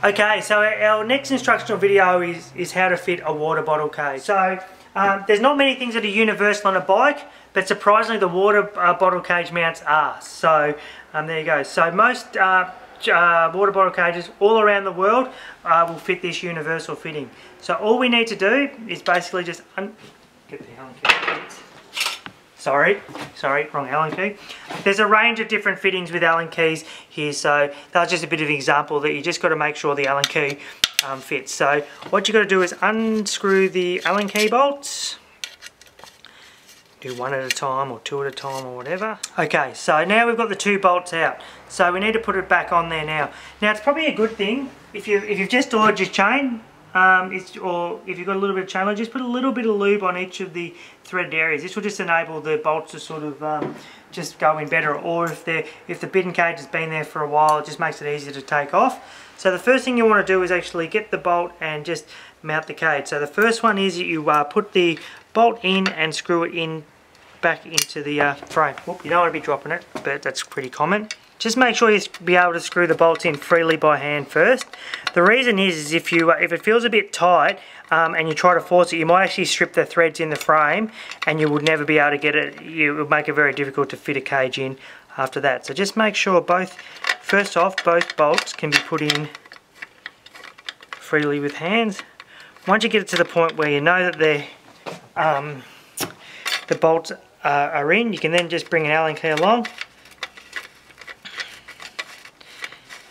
Okay, so our next instructional video is how to fit a water bottle cage. So there's not many things that are universal on a bike, but surprisingly the water bottle cage mounts are. So there you go. So most water bottle cages all around the world will fit this universal fitting. So all we need to do is basically just get the Allen key. Sorry, wrong Allen key. There's a range of different fittings with Allen keys here, so that's just a bit of an example that you just got to make sure the Allen key fits. So what you got to do is unscrew the Allen key bolts. Do one at a time or two at a time or whatever. Okay, so now we've got the two bolts out. So we need to put it back on there now. Now it's probably a good thing if you've just ordered your chain, or if you've got a little bit of chain lube, just put a little bit of lube on each of the threaded areas. This will just enable the bolts to sort of just go in better, or if the bitten cage has been there for a while, it just makes it easier to take off. So the first thing you want to do is actually get the bolt and just mount the cage. So the first one is you put the bolt in and screw it in back into the frame. Whoop, you don't want to be dropping it, but that's pretty common. Just make sure you be able to screw the bolts in freely by hand first. The reason is if it feels a bit tight and you try to force it, you might actually strip the threads in the frame and you would never be able to get it. It would make it very difficult to fit a cage in after that. So just make sure first off, both bolts can be put in freely with hands. Once you get it to the point where you know that the bolts are in, you can then just bring an Allen key along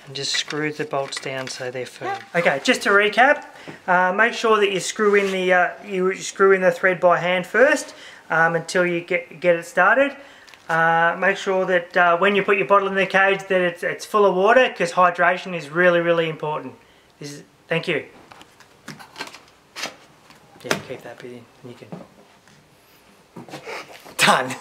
and just screw the bolts down so they're firm. Okay, just to recap, make sure that you screw in the thread by hand first until you get it started. Make sure that when you put your bottle in the cage that it's full of water, because hydration is really important. Thank you. Yeah, keep that bit in and you can... Done.